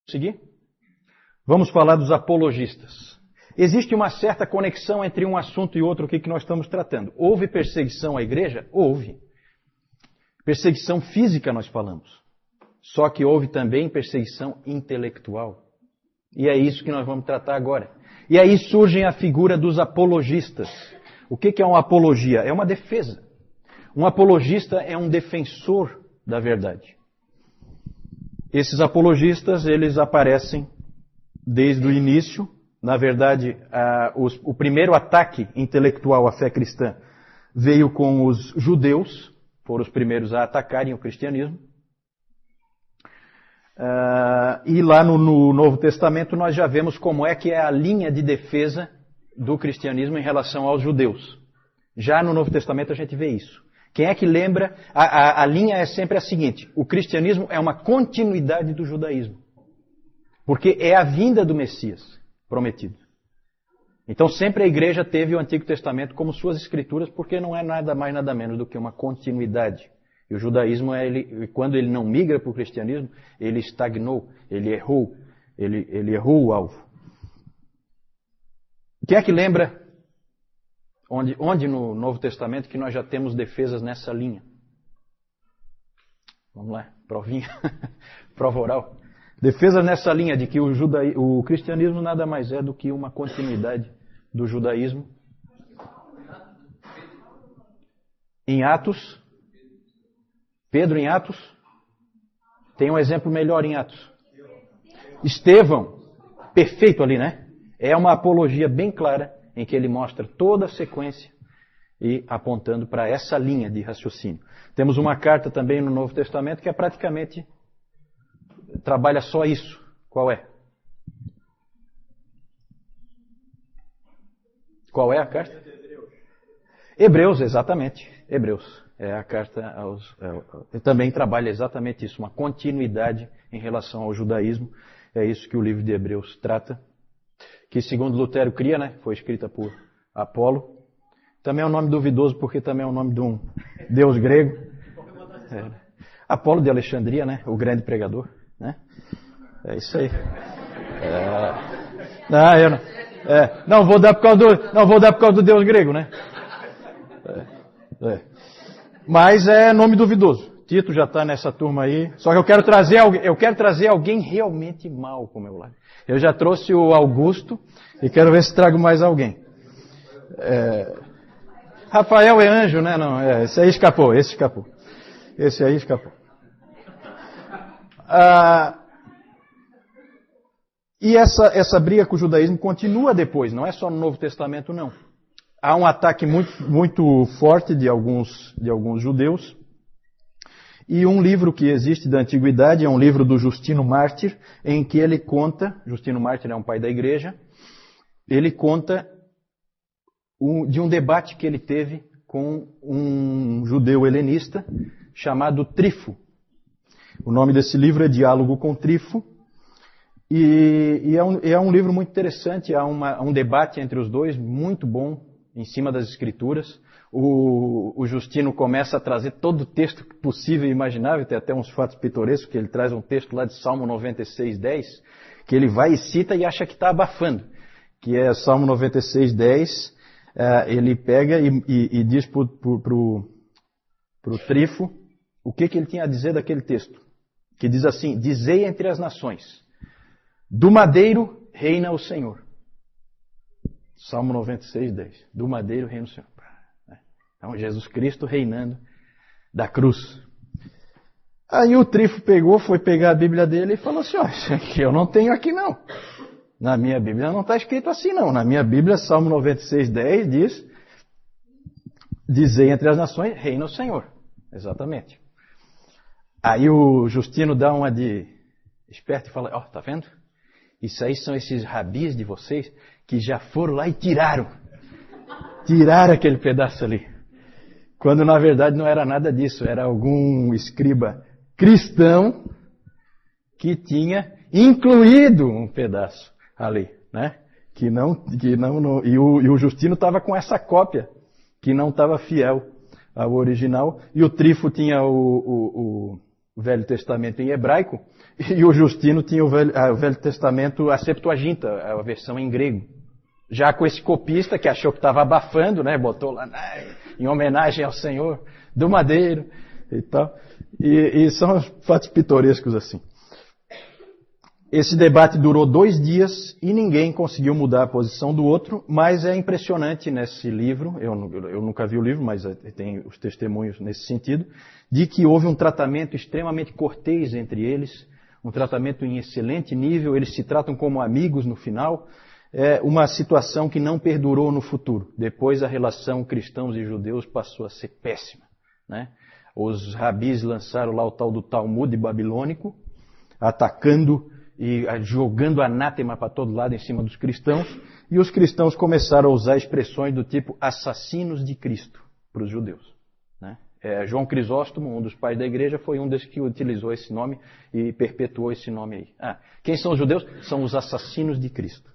Seguir? Vamos falar dos apologistas. Existe uma certa conexão entre um assunto e outro que nós estamos tratando. Houve perseguição à igreja? Houve. Perseguição física nós falamos. Só que houve também perseguição intelectual. E é isso que nós vamos tratar agora. E aí surge a figura dos apologistas. O que é uma apologia? É uma defesa. Um apologista é um defensor da verdade. Esses apologistas, eles aparecem desde o início. Na verdade, o primeiro ataque intelectual à fé cristã veio com os judeus, foram os primeiros a atacarem o cristianismo. E lá no Novo Testamento nós já vemos como é que é a linha de defesa do cristianismo em relação aos judeus. Já no Novo Testamento a gente vê isso. Quem é que lembra? A linha é sempre a seguinte: o cristianismo é uma continuidade do judaísmo. Porque é a vinda do Messias prometido. Então sempre a igreja teve o Antigo Testamento como suas escrituras, porque não é nada mais nada menos do que uma continuidade. E o judaísmo, quando ele não migra para o cristianismo, ele estagnou, ele errou o alvo. Quem é que lembra onde no Novo Testamento que nós já temos defesas nessa linha? Vamos lá, provinha, prova oral. Defesas nessa linha de que o cristianismo nada mais é do que uma continuidade do judaísmo. Em Atos, Pedro em Atos, tem um exemplo melhor em Atos. Estevão, perfeito ali, né? É uma apologia bem clara em que ele mostra toda a sequência e apontando para essa linha de raciocínio. Temos uma carta também no Novo Testamento que é praticamente trabalha só isso. Qual é? Qual é a carta? Hebreus, exatamente. Hebreus. É a carta aos... também trabalha exatamente isso, uma continuidade em relação ao judaísmo. É isso que o livro de Hebreus trata. Que segundo Lutero cria, né? Foi escrita por Apolo. Também é um nome duvidoso porque também é o nome de um deus grego. Apolo de Alexandria, né? O grande pregador. Né? É isso aí. Não vou dar por causa do deus grego, né? Mas é nome duvidoso. Tito já está nessa turma aí. Só que eu quero trazer alguém realmente mau para o meu lado. Eu já trouxe o Augusto e quero ver se trago mais alguém. Rafael é anjo, né? Não, esse aí escapou. Esse aí escapou. E essa briga com o judaísmo continua depois, não é só no Novo Testamento, não. Há um ataque muito forte de alguns judeus. E um livro que existe da Antiguidade é um livro do Justino Mártir, em que ele conta, Justino Mártir é um pai da igreja, ele conta de um debate que ele teve com um judeu helenista chamado Trifo. O nome desse livro é Diálogo com Trifo. E é um livro muito interessante, há um debate entre os dois, muito bom, em cima das escrituras. O Justino começa a trazer todo o texto possível e imaginável, tem até uns fatos pitorescos, que ele traz um texto lá de Salmo 96:10, que ele vai e cita e acha que está abafando, que é Salmo 96:10, ele pega e diz para o Trifo o que ele tinha a dizer daquele texto, que diz assim: dizei entre as nações, do madeiro reina o Senhor. Salmo 96:10. Do madeiro reina o Senhor. Então, Jesus Cristo reinando da cruz. Aí o Trifo foi pegar a Bíblia dele e falou assim: ó, isso aqui eu não tenho aqui não. Na minha Bíblia não está escrito assim não. Na minha Bíblia, Salmo 96:10 diz: dizei entre as nações, reina o Senhor. Exatamente. Aí o Justino dá uma de esperto e fala: ó, tá vendo? Isso aí são esses rabis de vocês que já foram lá e tiraram aquele pedaço ali. Quando na verdade não era nada disso, era algum escriba cristão que tinha incluído um pedaço ali, né? E o Justino estava com essa cópia que não estava fiel ao original, e o Trifo tinha Velho Testamento em hebraico, e o Justino tinha o Velho Testamento, a Septuaginta, a versão em grego. Já com esse copista que achou que estava abafando, né? Botou lá em homenagem ao Senhor do Madeiro e tal. E são fatos pitorescos assim. Esse debate durou 2 dias e ninguém conseguiu mudar a posição do outro, mas é impressionante nesse livro, eu nunca vi o livro, mas tem os testemunhos nesse sentido, de que houve um tratamento extremamente cortês entre eles, um tratamento em excelente nível, eles se tratam como amigos no final, uma situação que não perdurou no futuro. Depois a relação cristãos e judeus passou a ser péssima, né? Os rabis lançaram lá o tal do Talmud babilônico, atacando e jogando anátema para todo lado em cima dos cristãos, e os cristãos começaram a usar expressões do tipo assassinos de Cristo para os judeus, né? João Crisóstomo, um dos pais da igreja, foi um desses que utilizou esse nome e perpetuou esse nome aí. Quem são os judeus? São os assassinos de Cristo.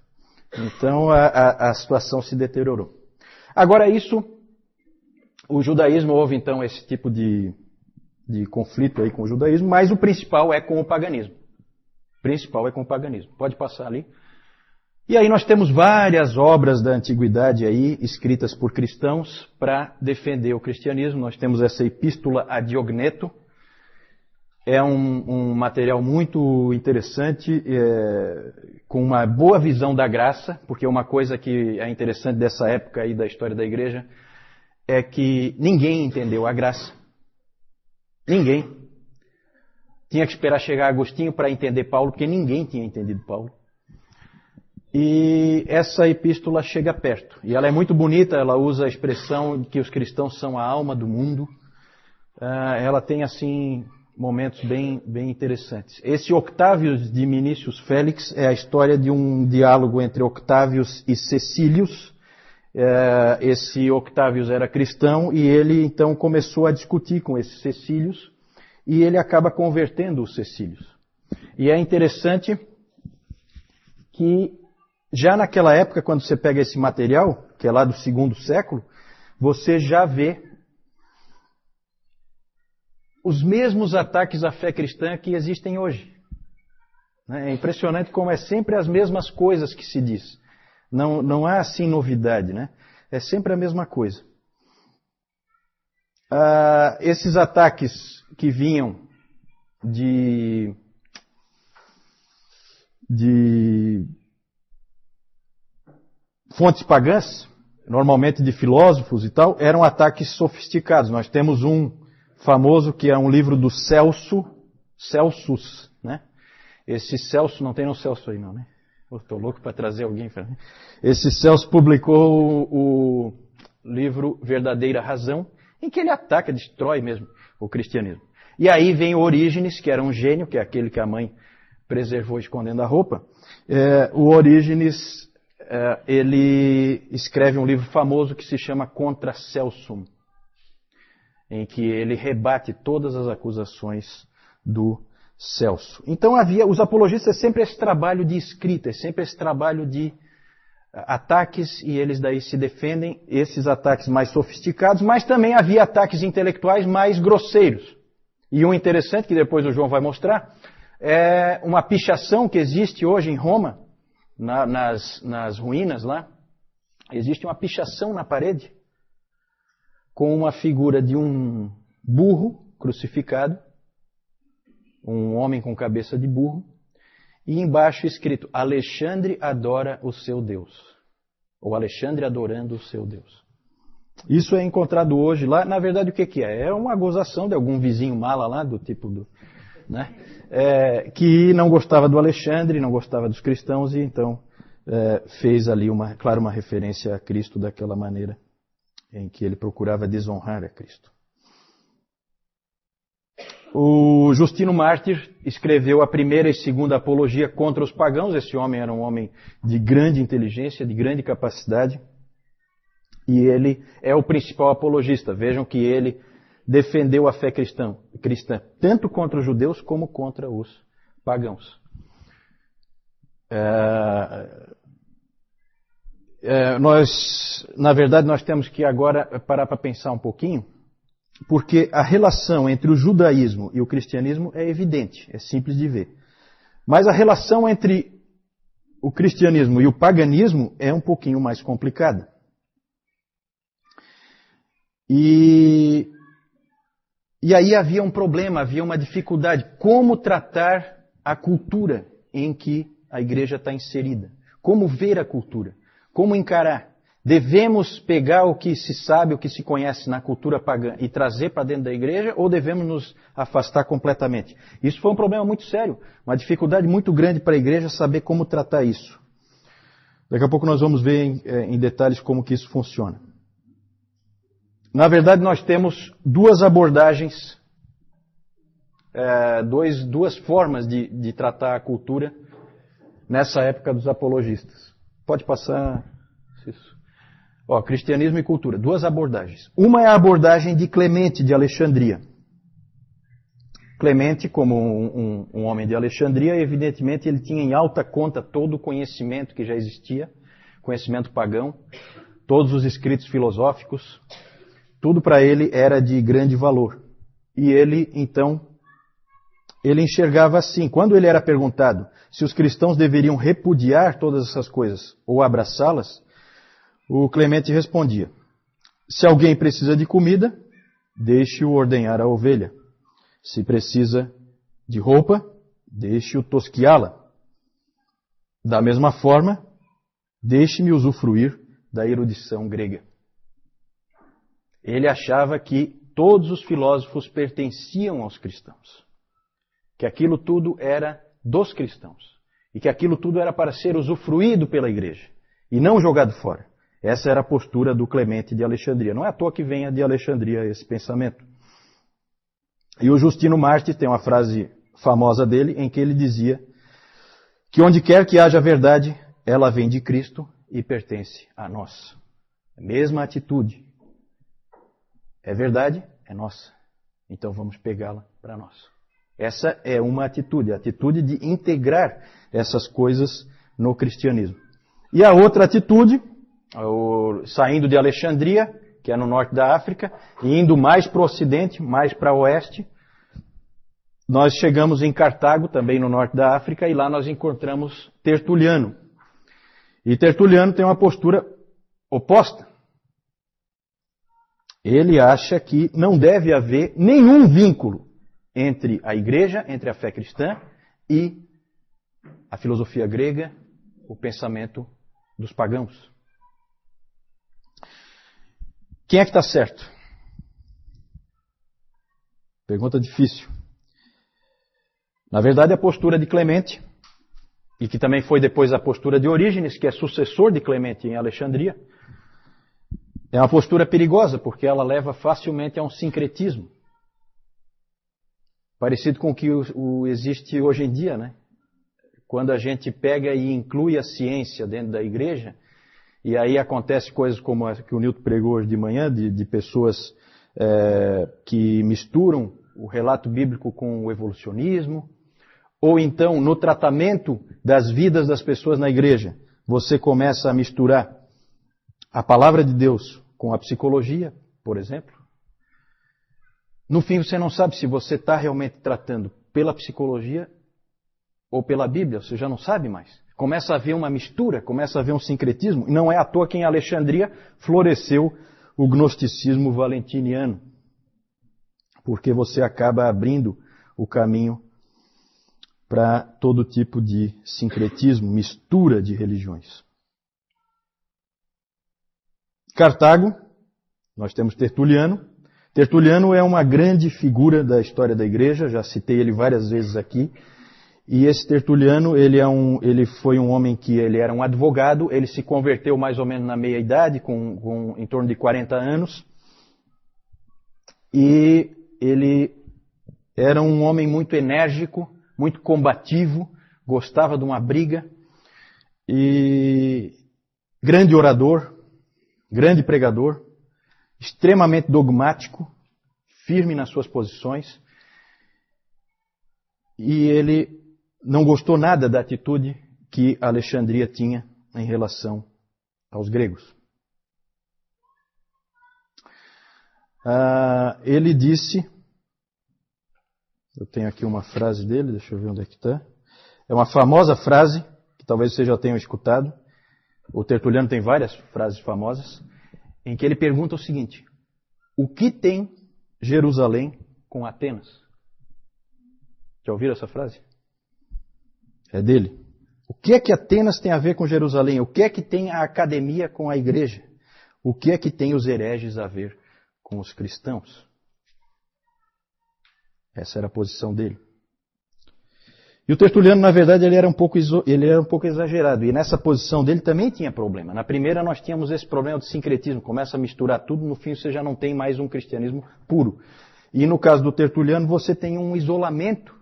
Então a situação se deteriorou. Agora o judaísmo, houve então esse tipo de conflito aí com o judaísmo, mas o principal é com o paganismo. Pode passar ali. E aí nós temos várias obras da antiguidade aí, escritas por cristãos, para defender o cristianismo. Nós temos essa Epístola a Diogneto. É um material muito interessante, com uma boa visão da graça, porque uma coisa que é interessante dessa época aí da história da igreja é que ninguém entendeu a graça. Ninguém. Tinha que esperar chegar Agostinho para entender Paulo, porque ninguém tinha entendido Paulo. E essa epístola chega perto. E ela é muito bonita, ela usa a expressão de que os cristãos são a alma do mundo. Ela tem, assim, momentos bem interessantes. Esse Octávios de Minícius Félix é a história de um diálogo entre Octávios e Cecílius. Esse Octávios era cristão e ele, então, começou a discutir com esse Cecílius. E ele acaba convertendo os Cecílios. E é interessante que já naquela época, quando você pega esse material, que é lá do 2º século, você já vê os mesmos ataques à fé cristã que existem hoje. É impressionante como é sempre as mesmas coisas que se diz. Não há assim novidade, né? É sempre a mesma coisa. Esses ataques que vinham de fontes pagãs, normalmente de filósofos e tal, eram ataques sofisticados. Nós temos um famoso que é um livro do Celsus, né? Esse Celso, não tem no Celso aí não, né? Estou louco para trazer alguém para mim. Esse Celso publicou o livro Verdadeira Razão, em que ele ataca, destrói mesmo o cristianismo. E aí vem o Orígenes, que era um gênio, que é aquele que a mãe preservou escondendo a roupa. O Orígenes, ele escreve um livro famoso que se chama Contra Celsum, em que ele rebate todas as acusações do Celso. Então os apologistas sempre esse trabalho de escrita, sempre esse trabalho de ataques, e eles daí se defendem, esses ataques mais sofisticados, mas também havia ataques intelectuais mais grosseiros. E um interessante, que depois o João vai mostrar, é uma pichação que existe hoje em Roma, nas ruínas lá. Existe uma pichação na parede, com uma figura de um burro crucificado, um homem com cabeça de burro, e embaixo escrito, Alexandre adora o seu Deus. Ou Alexandre adorando o seu Deus. Isso é encontrado hoje lá. Na verdade, o que é? É uma gozação de algum vizinho mala lá, do tipo do... né? Que não gostava do Alexandre, não gostava dos cristãos, e então fez ali, uma referência a Cristo daquela maneira, em que ele procurava desonrar a Cristo. O Justino Mártir escreveu a primeira e segunda apologia contra os pagãos. Esse homem era um homem de grande inteligência, de grande capacidade. E ele é o principal apologista. Vejam que ele defendeu a fé cristã, tanto contra os judeus como contra os pagãos. Na verdade, nós temos que agora parar para pensar um pouquinho porque a relação entre o judaísmo e o cristianismo é evidente, é simples de ver. Mas a relação entre o cristianismo e o paganismo é um pouquinho mais complicada. E aí havia um problema, havia uma dificuldade. Como tratar a cultura em que a igreja está inserida? Como ver a cultura? Como encarar? Devemos pegar o que se sabe, o que se conhece na cultura pagã e trazer para dentro da igreja, ou devemos nos afastar completamente? Isso foi um problema muito sério, uma dificuldade muito grande para a igreja saber como tratar isso. Daqui a pouco nós vamos ver em detalhes como que isso funciona. Na verdade, nós temos duas abordagens, duas formas de tratar a cultura nessa época dos apologistas. Pode passar isso. Cristianismo e cultura, duas abordagens. Uma é a abordagem de Clemente de Alexandria. Clemente, como um homem de Alexandria, evidentemente ele tinha em alta conta todo o conhecimento que já existia, conhecimento pagão, todos os escritos filosóficos, tudo para ele era de grande valor. E ele, então, ele enxergava assim. Quando ele era perguntado se os cristãos deveriam repudiar todas essas coisas ou abraçá-las, o Clemente respondia: se alguém precisa de comida, deixe-o ordenhar a ovelha. Se precisa de roupa, deixe-o tosquiá-la. Da mesma forma, deixe-me usufruir da erudição grega. Ele achava que todos os filósofos pertenciam aos cristãos. Que aquilo tudo era dos cristãos. E que aquilo tudo era para ser usufruído pela igreja. E não jogado fora. Essa era a postura do Clemente de Alexandria. Não é à toa que venha de Alexandria esse pensamento. E o Justino Mártir tem uma frase famosa dele em que ele dizia que onde quer que haja verdade, ela vem de Cristo e pertence a nós. A mesma atitude. É verdade? É nossa. Então vamos pegá-la para nós. Essa é uma atitude, a atitude de integrar essas coisas no cristianismo. E a outra atitude, saindo de Alexandria, que é no norte da África, e indo mais para o ocidente, mais para o oeste, nós chegamos em Cartago, também no norte da África, e lá nós encontramos Tertuliano. E Tertuliano tem uma postura oposta. Ele acha que não deve haver nenhum vínculo entre a igreja, entre a fé cristã e a filosofia grega, o pensamento dos pagãos. Quem é que está certo? Pergunta difícil. Na verdade, a postura de Clemente, e que também foi depois a postura de Orígenes, que é sucessor de Clemente em Alexandria, é uma postura perigosa, porque ela leva facilmente a um sincretismo. Parecido com o que existe hoje em dia, né? Quando a gente pega e inclui a ciência dentro da igreja, e aí acontece coisas como a que o Nilton pregou hoje de manhã, de pessoas que misturam o relato bíblico com o evolucionismo, ou então no tratamento das vidas das pessoas na igreja, você começa a misturar a palavra de Deus com a psicologia, por exemplo. No fim você não sabe se você está realmente tratando pela psicologia ou pela Bíblia, você já não sabe mais. Começa a haver uma mistura, começa a haver um sincretismo, e não é à toa que em Alexandria floresceu o gnosticismo valentiniano, porque você acaba abrindo o caminho para todo tipo de sincretismo, mistura de religiões. Cartago, nós temos Tertuliano. Tertuliano é uma grande figura da história da igreja, já citei ele várias vezes aqui. E esse Tertuliano, ele foi um homem que ele era um advogado, ele se converteu mais ou menos na meia-idade, em torno de 40 anos. E ele era um homem muito enérgico, muito combativo, gostava de uma briga, e grande orador, grande pregador, extremamente dogmático, firme nas suas posições, e ele não gostou nada da atitude que Alexandria tinha em relação aos gregos. ele disse, eu tenho aqui uma frase dele, deixa eu ver onde é que está. É uma famosa frase, que talvez vocês já tenham escutado. O Tertuliano tem várias frases famosas, em que ele pergunta o seguinte: o que tem Jerusalém com Atenas? Já ouviram essa frase? É dele. O que é que Atenas tem a ver com Jerusalém? O que é que tem a academia com a igreja? O que é que tem os hereges a ver com os cristãos? Essa era a posição dele. E o Tertuliano, na verdade, ele era um pouco exagerado. E nessa posição dele também tinha problema. Na primeira nós tínhamos esse problema do sincretismo. Começa a misturar tudo, no fim você já não tem mais um cristianismo puro. E no caso do Tertuliano, você tem um isolamento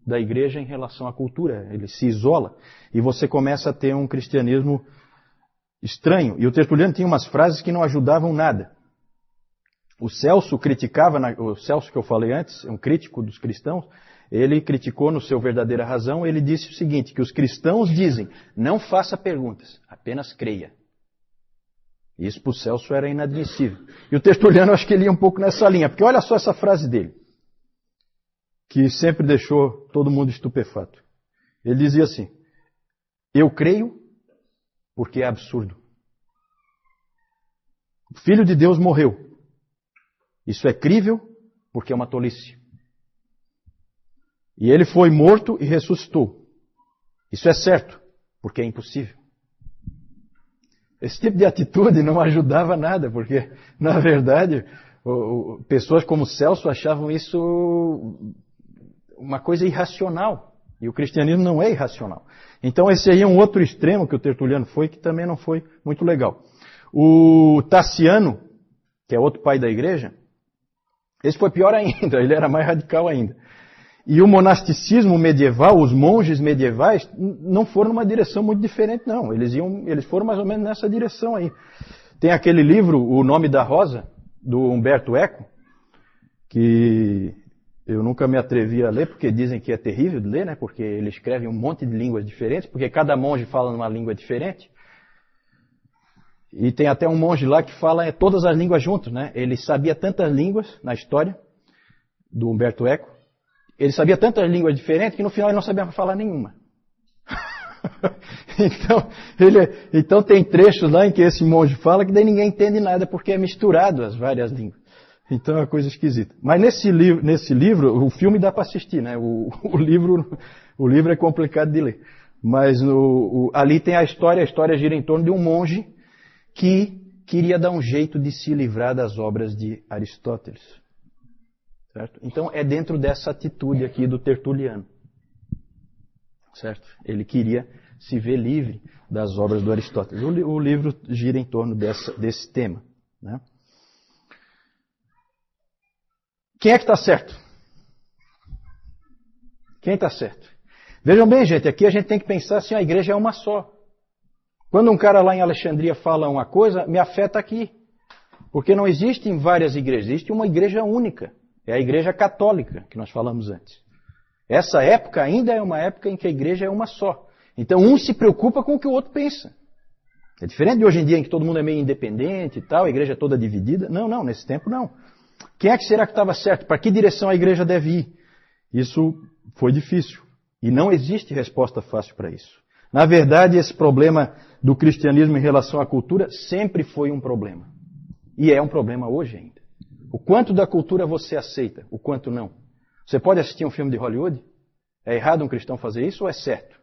da igreja em relação à cultura. Ele se isola e você começa a ter um cristianismo estranho. E o Tertuliano tinha umas frases que não ajudavam nada. O Celso criticava, o Celso que eu falei antes, um crítico dos cristãos, ele criticou no seu Verdadeira Razão, ele disse o seguinte, que os cristãos dizem, não faça perguntas, apenas creia. Isso para o Celso era inadmissível. E o Tertuliano, eu acho que ele ia um pouco nessa linha, porque olha só essa frase dele, que sempre deixou todo mundo estupefato. Ele dizia assim, eu creio porque é absurdo. O Filho de Deus morreu. Isso é crível porque é uma tolice. E ele foi morto e ressuscitou. Isso é certo porque é impossível. Esse tipo de atitude não ajudava nada, porque, na verdade, pessoas como Celso achavam isso uma coisa irracional. E o cristianismo não é irracional. Então esse aí é um outro extremo que o Tertuliano foi, que também não foi muito legal. O Tassiano, que é outro pai da igreja, esse foi pior ainda, ele era mais radical ainda. E o monasticismo medieval, os monges medievais, não foram numa direção muito diferente, não. Eles foram mais ou menos nessa direção aí. Tem aquele livro, O Nome da Rosa, do Humberto Eco, que eu nunca me atrevi a ler, porque dizem que é terrível de ler, né? Porque ele escreve um monte de línguas diferentes, porque cada monge fala numa língua diferente. E tem até um monge lá que fala todas as línguas juntos, né? Ele sabia tantas línguas na história do Humberto Eco. Ele sabia tantas línguas diferentes que no final ele não sabia falar nenhuma. Então tem trechos lá em que esse monge fala que daí ninguém entende nada porque é misturado as várias línguas. Então é uma coisa esquisita. Mas nesse livro, o filme dá para assistir, né? O livro é complicado de ler. Mas ali tem a história gira em torno de um monge que queria dar um jeito de se livrar das obras de Aristóteles. Certo? Então é dentro dessa atitude aqui do Tertuliano. Certo? Ele queria se ver livre das obras do Aristóteles. O livro gira em torno desse tema. Né? Quem é que está certo? Quem está certo? Vejam bem, gente, aqui a gente tem que pensar assim, a igreja é uma só. Quando um cara lá em Alexandria fala uma coisa, me afeta aqui. Porque não existem várias igrejas, existe uma igreja única. É a igreja católica, que nós falamos antes. Essa época ainda é uma época em que a igreja é uma só. Então um se preocupa com o que o outro pensa. É diferente de hoje em dia em que todo mundo é meio independente e tal, a igreja é toda dividida. Não, nesse tempo não. Quem é que será que estava certo? Para que direção a igreja deve ir? Isso foi difícil. E não existe resposta fácil para isso. Na verdade, esse problema do cristianismo em relação à cultura sempre foi um problema. E é um problema hoje ainda. O quanto da cultura você aceita, o quanto não. Você pode assistir um filme de Hollywood? É errado um cristão fazer isso ou é certo?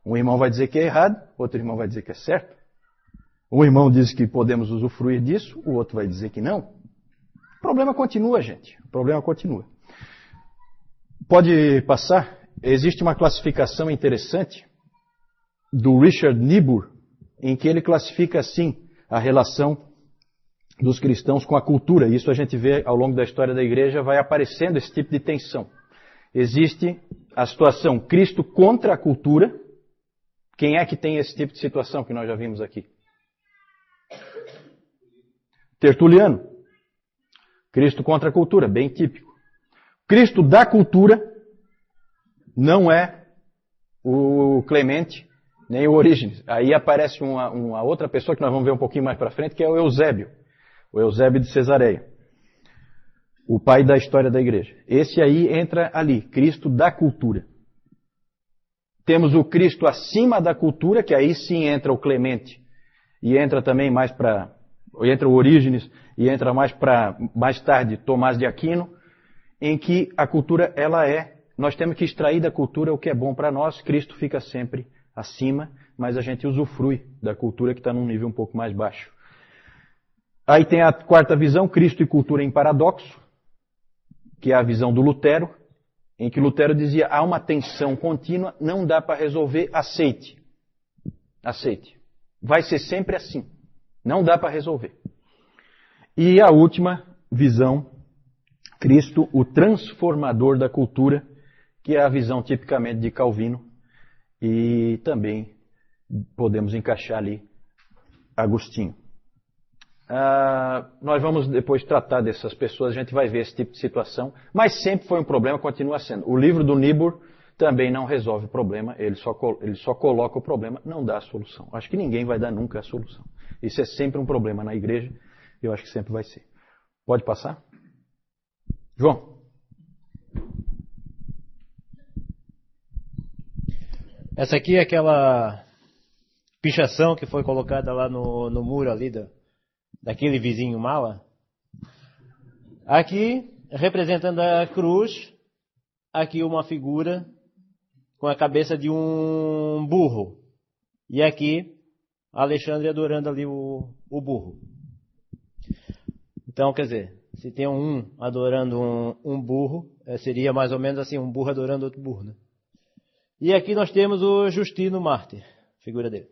Um irmão vai dizer que é errado, outro irmão vai dizer que é certo. Um irmão diz que podemos usufruir disso, o outro vai dizer que não. O problema continua, gente. O problema continua. Pode passar? Existe uma classificação interessante do Richard Niebuhr, em que ele classifica assim a relação dos cristãos com a cultura. Isso a gente vê ao longo da história da igreja, vai aparecendo esse tipo de tensão. Existe a situação Cristo contra a cultura. Quem é que tem esse tipo de situação que nós já vimos aqui? Tertuliano. Cristo contra a cultura, bem típico. Cristo da cultura não é o Clemente, nem o Orígenes. Aí aparece uma outra pessoa que nós vamos ver um pouquinho mais para frente, que é o Eusébio. O Eusébio de Cesareia. O pai da história da igreja. Esse aí entra ali, Cristo da cultura. Temos o Cristo acima da cultura, que aí sim entra o Clemente. E entra também mais para... Entra o Orígenes e entra mais tarde Tomás de Aquino, em que a cultura, ela é... Nós temos que extrair da cultura o que é bom para nós. Cristo fica sempre acima, mas a gente usufrui da cultura que está num nível um pouco mais baixo. Aí tem a quarta visão, Cristo e cultura em paradoxo, que é a visão do Lutero, em que Lutero dizia, há uma tensão contínua, não dá para resolver, aceite. Aceite. Vai ser sempre assim. Não dá para resolver. E a última visão, Cristo, o transformador da cultura, que é a visão tipicamente de Calvino, e também podemos encaixar ali Agostinho. Nós vamos depois tratar dessas pessoas, a gente vai ver esse tipo de situação, mas sempre foi um problema, continua sendo. O livro do Niebuhr também não resolve o problema, ele só coloca o problema, não dá a solução. Acho que ninguém vai dar nunca a solução. Isso é sempre um problema na igreja, eu acho que sempre vai ser. Pode passar? João. Essa aqui é aquela pichação que foi colocada lá no muro ali daquele vizinho mala. Aqui, representando a cruz, aqui uma figura com a cabeça de um burro. E aqui, Alexandre adorando ali o burro. Então, quer dizer, se tem um adorando um burro, seria mais ou menos assim, um burro adorando outro burro, né? E aqui nós temos o Justino Mártir, figura dele.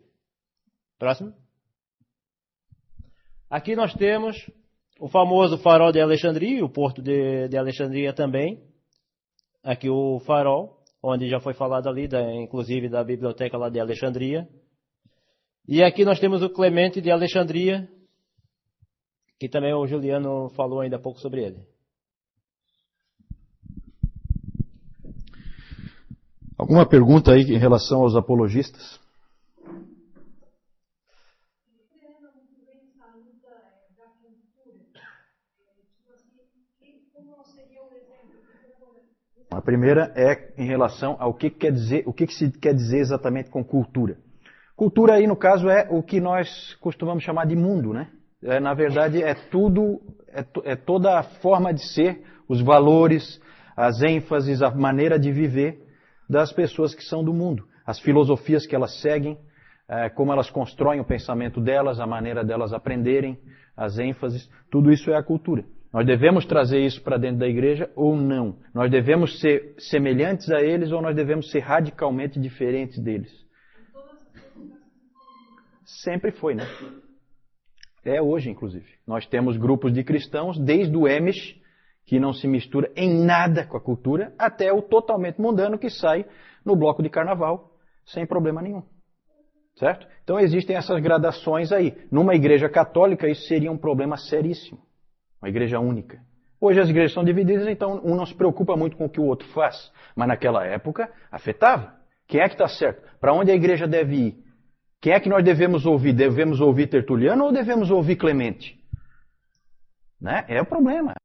Próximo. Aqui nós temos o famoso farol de Alexandria, o porto de Alexandria também. Aqui o farol, onde já foi falado ali, inclusive da biblioteca lá de Alexandria. E aqui nós temos o Clemente de Alexandria, que também o Juliano falou ainda há pouco sobre ele. Alguma pergunta aí em relação aos apologistas? A primeira é em relação ao que quer dizer, o que se quer dizer exatamente com cultura. Cultura aí, no caso, é o que nós costumamos chamar de mundo, né? Na verdade, é tudo, é toda a forma de ser, os valores, as ênfases, a maneira de viver das pessoas que são do mundo. As filosofias que elas seguem, como elas constroem o pensamento delas, a maneira delas aprenderem, as ênfases, tudo isso é a cultura. Nós devemos trazer isso para dentro da igreja ou não? Nós devemos ser semelhantes a eles ou nós devemos ser radicalmente diferentes deles? Sempre foi, né? É hoje, inclusive. Nós temos grupos de cristãos, desde o Amish, que não se mistura em nada com a cultura, até o totalmente mundano que sai no bloco de carnaval, sem problema nenhum. Certo? Então existem essas gradações aí. Numa igreja católica, isso seria um problema seríssimo. Uma igreja única. Hoje as igrejas são divididas, então um não se preocupa muito com o que o outro faz. Mas naquela época, afetava. Quem é que está certo? Para onde a igreja deve ir? Quem é que nós devemos ouvir? Devemos ouvir Tertuliano ou devemos ouvir Clemente? Né? É o problema.